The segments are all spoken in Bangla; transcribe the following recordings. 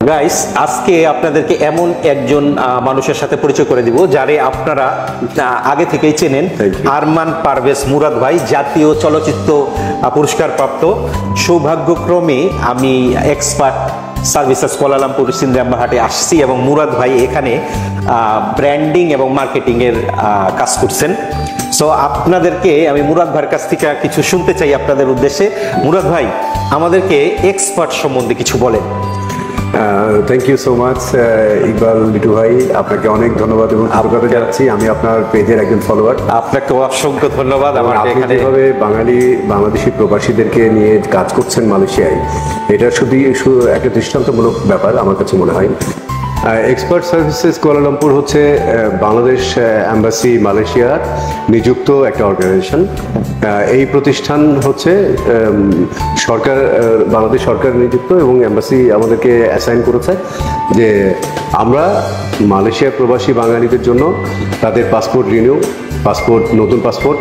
গাইস, আজকে আপনাদেরকে এমন একজন মানুষের সাথে পরিচয় করে দিব যারে আপনারা আগে থেকেই চেনেন। আরমান পারভেজ মুরাদ ভাই, জাতীয় চলচ্চিত্র পুরস্কার প্রাপ্ত। সৌভাগ্যক্রমে আমি এক্সপার্ট সার্ভিসেস কুয়ালালামপুর সিন্দ্রামবাহাটে আসছি এবং মুরাদ ভাই এখানে ব্র্যান্ডিং এবং মার্কেটিং এর কাজ করছেন। সো আপনাদেরকে আমি মুরাদ ভাইয়ের কাছ থেকে কিছু শুনতে চাই আপনাদের উদ্দেশ্যে। মুরাদ ভাই, আমাদেরকে এক্সপার্ট সম্বন্ধে কিছু বলেন। Thank you so much Iqbal Litu ভাই, আপনাকে অনেক ধন্যবাদ এবং কৃতজ্ঞতা জানাচ্ছি। আমি আপনার পেজের একজন ফলোয়ার। আপনাকে অসংখ্য ধন্যবাদ। আপনি যেভাবে বাংলাদেশি প্রবাসীদেরকে নিয়ে কাজ করছেন মালয়েশিয়ায়, এটা শুধু একটা দৃষ্টান্তমূলক ব্যাপার আমার কাছে মনে হয়। এক্সপার্ট সার্ভিসেস কুয়ালালামপুর হচ্ছে বাংলাদেশ এম্বাসি মালয়েশিয়ার নিযুক্ত একটা অর্গানাইজেশন। এই প্রতিষ্ঠান হচ্ছে বাংলাদেশ সরকার নিযুক্ত এবং এম্বাসি আমাদেরকে অ্যাসাইন করেছে যে আমরা মালয়েশিয়ার প্রবাসী বাঙালিদের জন্য তাদের পাসপোর্ট রিনিউ, নতুন পাসপোর্ট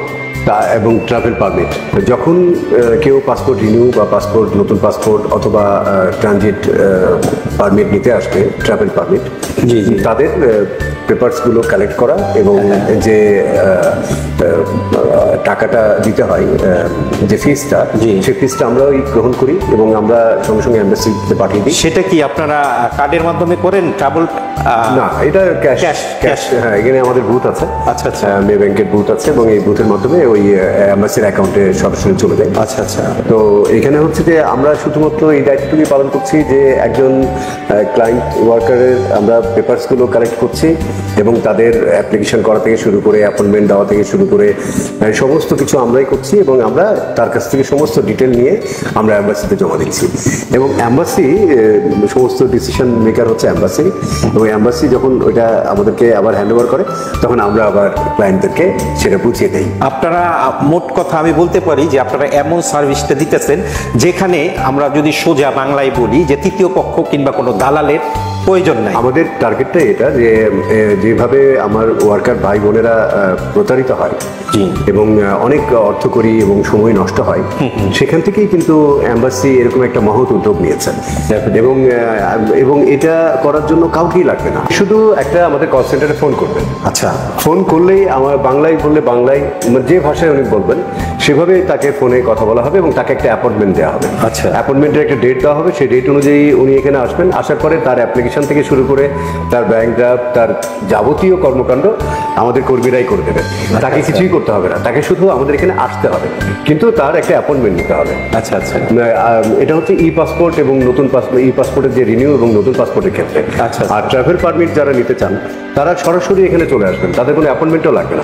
এবং ট্রাভেল পারমিট, যখন কেউ পাসপোর্ট রিনিউ বা নতুন পাসপোর্ট অথবা ট্রানজিট পারমিট নিতে আসবে, ট্রাভেল পারমিট, তাদের পেপারসগুলো কালেক্ট করা এবং যে টাকাটা দিতে হয়, যে ফিসটা, সেই ফিসটা আমরা গ্রহণ করি এবং আমরা সঙ্গে সঙ্গে এম্বাসিতে পাঠিয়ে দিই। সেটা কি আপনারা কার্ডের মাধ্যমে করেন? ট্রাভেল না, এটা ক্যাশ। হ্যাঁ, এখানে আমাদের বুথ আছে। আচ্ছা আচ্ছা, মে ব্যাংকের বুথ আছে এবং এই বুথের মাধ্যমে ওই এম্বাসির অ্যাকাউন্টে সরাসরি চলে যায়। আচ্ছা আচ্ছা। তো এখানে হচ্ছে যে আমরা শুধুমাত্র এই দায়িত্বটুকুই পালন করছি যে একজন ক্লায়েন্ট ওয়ার্কারের আমরা পেপারসগুলো কালেক্ট করছি এবং তাদের অ্যাপ্লিকেশন করা থেকে শুরু করে অ্যাপয়েন্টমেন্ট দেওয়া থেকে শুরু করে সমস্ত কিছু আমরাই করছি এবং আমরা তার কাছ থেকে সমস্ত ডিটেল নিয়ে আমরা অ্যাম্বাসিতে জমা দিচ্ছি এবং অ্যাম্বাসি সমস্ত ডিসিশন মেকার হচ্ছে অ্যাম্বাসি এবং অ্যাম্বাসি যখন ওইটা আমাদেরকে আবার হ্যান্ড ওভার করে তখন আমরা আবার ক্লায়েন্টদেরকে সেটা বুঝিয়ে দিই। আপনারা মোট কথা আমি বলতে পারি যে আপনারা এমন সার্ভিসটা দিতেছেন যেখানে আমরা যদি সোজা বাংলায় বলি যে তৃতীয় পক্ষ কিংবা কোনো দালালের প্রয়োজন নাই। আমাদের টার্গেটটা এটা যে যেভাবে আমার ওয়ার্কার ভাই বোনেরা প্রতারিত হয় এবং অনেক অর্থকরী এবং সময় নষ্ট হয়, সেখান থেকেই কিন্তু এম্বাসি এরকম একটা মহৎ উদ্যোগ নিয়েছে এবং এটা করার জন্য কাউকেই লাগবে না, শুধু একটা আমাদের কল সেন্টারে ফোন করবেন। আচ্ছা, ফোন করলেই আমার বাংলায় বললে বাংলায়, যে ভাষায় উনি বলবেন সেভাবে তাকে ফোনে কথা বলা হবে এবং তাকে একটা অ্যাপয়েন্টমেন্ট দেওয়া হবে। আচ্ছা, অ্যাপয়েন্টমেন্টের একটা ডেট দেওয়া হবে, সেই ডেট অনুযায়ী উনি এখানে আসবেন। আসার পরে তার অ্যাপ্লিকেশন থেকে শুরু করে তার ব্যাংক ড্রাফট, তার যাবতীয় কর্মকাণ্ড আমাদের কর্মীরাই করে দেবেন। তাকে কিছুই করতে হবে না, তাকে শুধু আমাদের এখানে আসতে হবে, কিন্তু তার একটা অ্যাপয়েন্টমেন্ট নিতে হবে। আচ্ছা আচ্ছা। এটা হচ্ছে ই পাসপোর্ট এবং নতুন পাসপোর্ট, ই পাসপোর্টের যে রিনিউ এবং নতুন পাসপোর্টের ক্ষেত্রে। আচ্ছা। আর ট্রাভেল পারমিট যারা নিতে চান তারা সরাসরি এখানে চলে আসবেন, তাদের কোনো অ্যাপয়েন্টমেন্টও লাগবে না।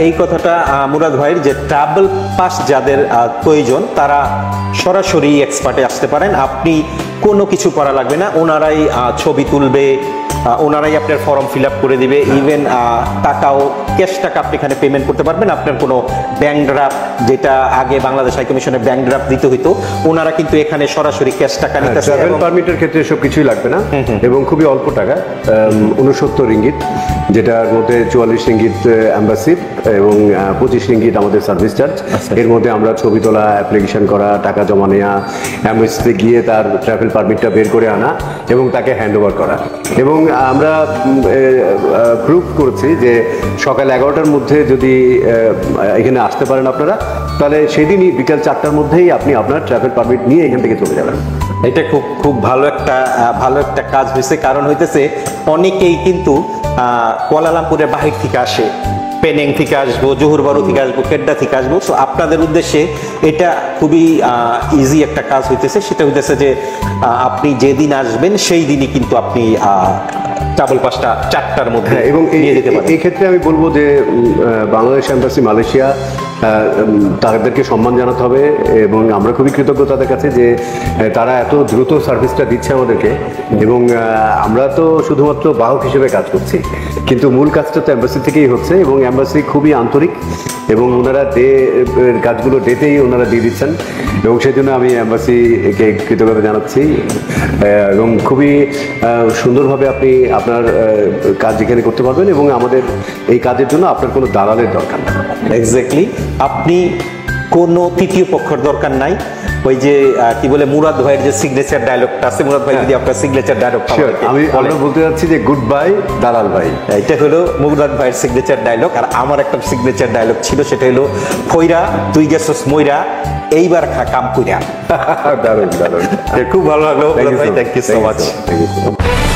এই কথাটা মুরাদ ভাইয়ের, যে ট্রাভেল পাস যাদের প্রয়োজন তারা সরাসরি এক্সপার্টে আসতে পারেন। আপনি কোনো কিছু করা লাগবে না, ওনারাই ছবি তুলবে, ওনারাই আপনার ফর্ম ফিল আপ করে দিবে। ইভেন টাকাও ক্যাশ টাকা আপনি এখানে পেমেন্ট করতে পারবেন। আপনার কোনো ব্যাংক ড্রাফট, যেটা আগে বাংলাদেশ হাই কমিশনের ব্যাংক ড্রাফট দিতে হইতো, ওনারা কিন্তু এখানে সরাসরি ক্যাশ টাকা নিতে। ট্রাভেল পারমিটের ক্ষেত্রে সব কিছুই লাগবে না এবং খুবই অল্প টাকা, 69 রিঙ্গিত, যেটার মধ্যে 44 রিঙ্গিত অ্যাম্বাসির এবং 25 রিঙ্গিত আমাদের সার্ভিস চার্জ। এর মধ্যে আমরা ছবি তোলা, অ্যাপ্লিকেশন করা, টাকা জমা নেওয়া, অ্যাম্বাসিতে গিয়ে তার ট্রাভেল পারমিটটা বের করে আনা এবং তাকে হ্যান্ড ওভার করা। এবং আমরা প্রুভ করেছি যে সকাল 11টার মধ্যে যদি এখানে আসতে পারেন আপনারা, তাহলে সেদিনই বিকাল 4টার মধ্যেই আপনি আপনার ট্রাভেল পারমিট নিয়ে এখান থেকে চলে যাবেন। এটা খুব ভালো একটা কাজ হয়েছে। কারণ হইতেছে অনেকেই কিন্তু কুয়ালালামপুরের বাহির থেকে আসে, পেনিং থেকে আসবো, জোহর বারু থেকে আসবো, কেড্ডা থেকে আসবো। সো আপনাদের উদ্দেশ্যে এটা খুবই ইজি একটা কাজ হইতেছে। সেটা হইতেছে যে আপনি যেদিন আসবেন সেই দিনই কিন্তু আপনি ট্রাভেল পাসটা 4টার মধ্যে এবং নিয়ে যেতে পারেন। এই ক্ষেত্রে আমি বলবো যে বাংলাদেশ এম্বাসি মালয়েশিয়া, তাদেরকে সম্মান জানাতে হবে এবং আমরা খুবই কৃতজ্ঞ তাদের কাছে যে তারা এত দ্রুত সার্ভিসটা দিচ্ছে আমাদেরকে। এবং আমরা তো শুধুমাত্র বাহক হিসেবে কাজ করছি, কিন্তু মূল কাজটা তো এম্বাসি থেকেই হচ্ছে এবং এম্বাসি খুবই আন্তরিক এবং ওনারা কাজগুলো ডেতেই ওনারা দিয়ে দিচ্ছেন এবং সেই জন্য আমি এম্বাসিকে কৃতজ্ঞতা জানাচ্ছি। এবং খুবই সুন্দরভাবে আপনি আপনার কাজ এখানে করতে পারবেন এবং আমাদের এই কাজের জন্য আপনার কোনো দালালের দরকার না। এক্স্যাক্টলি, আপনি কোনো তৃতীয় পক্ষের দরকার নাই। ওই যে কি বলে মুরাদ ভাইয়ের যে সিগনেচার ডায়লগটা আছে, মুরাদ ভাই যদি আপনার সিগনেচার ডায়লগটা আমরা বলতে যাচ্ছি যে গুড বাই দালাল ভাই, এটা হলো মুরাদ ভাইয়ের সিগনেচার ডায়লগ। আর আমার একটা সিগনেচার ডায়লগ ছিল, সেটা হলো ফইরা তুই গেছস মইরা এইবার খা কাম কইরা। দারুণ দারুণ, খুব ভালো লাগলো মুরাদ ভাই, thank you so much. Thank you.